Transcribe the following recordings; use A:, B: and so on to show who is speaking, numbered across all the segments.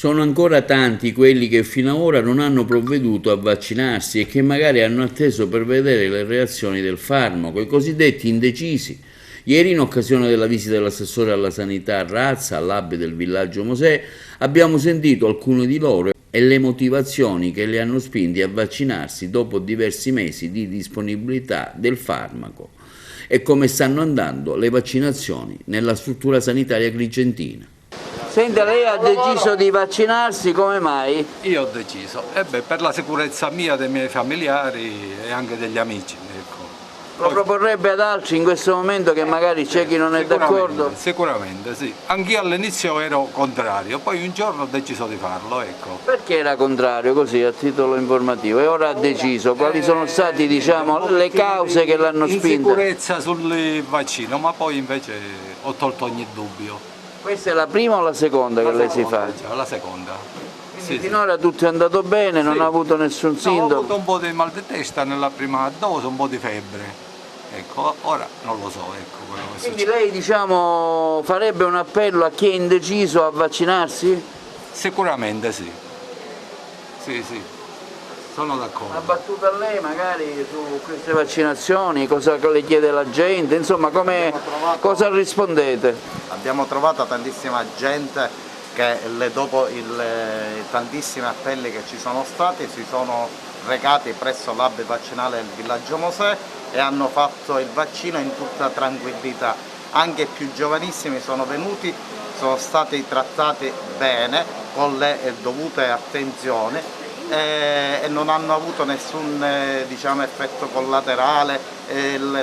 A: Sono ancora tanti quelli che fino ad ora non hanno provveduto a vaccinarsi e che magari hanno atteso per vedere le reazioni del farmaco, i cosiddetti indecisi. Ieri, in occasione della visita dell'assessore alla sanità a Razza, all'hub del villaggio Mosè, abbiamo sentito alcuni di loro e le motivazioni che li hanno spinti a vaccinarsi dopo diversi mesi di disponibilità del farmaco e come stanno andando le vaccinazioni nella struttura sanitaria agrigentina. Senta, lei ha deciso di vaccinarsi, come mai?
B: Io ho deciso, per la sicurezza mia, dei miei familiari e anche degli amici. Ecco.
A: Lo proporrebbe ad altri in questo momento che magari c'è chi non è d'accordo?
B: Sicuramente, sì. Anch'io all'inizio ero contrario, poi un giorno ho deciso di farlo, ecco.
A: Perché era contrario, così a titolo informativo, e ora ha deciso? Quali sono state, diciamo, le cause che l'hanno spinto?
B: Insicurezza sul vaccino, ma poi invece ho tolto ogni dubbio.
A: Questa è la prima o la seconda che lei si fa?
B: La seconda.
A: Quindi finora tutto è andato bene, non ha avuto nessun sintomo?
B: Ho avuto un po' di mal di testa nella prima dose, un po' di febbre. Ecco, ora non lo so, ecco quello che
A: Quindi lei, diciamo, farebbe un appello a chi è indeciso a vaccinarsi?
B: Sicuramente sì. Sì, sono d'accordo.
A: Una battuta a lei magari su queste vaccinazioni, cosa le chiede la gente, insomma cosa rispondete?
C: Abbiamo trovato tantissima gente che dopo tantissimi appelli che ci sono stati si sono recati presso l'hub vaccinale del villaggio Mosè e hanno fatto il vaccino in tutta tranquillità. Anche i più giovanissimi sono venuti, sono stati trattati bene con le dovute attenzioni e non hanno avuto nessun effetto collaterale,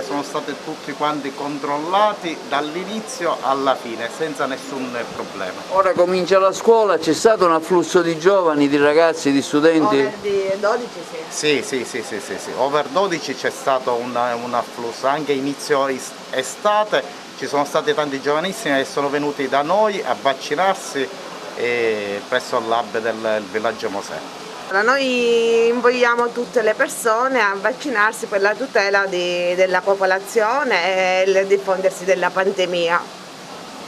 C: sono stati tutti quanti controllati dall'inizio alla fine senza nessun problema.
A: Ora comincia la scuola, c'è stato un afflusso di giovani, di ragazzi, di studenti?
D: Over di 12 sì.
C: Sì. Over 12 c'è stato un afflusso, anche inizio estate ci sono stati tanti giovanissimi che sono venuti da noi a vaccinarsi presso l'hub del villaggio Mosè.
D: Noi invogliamo tutte le persone a vaccinarsi per la tutela della popolazione e il diffondersi della pandemia.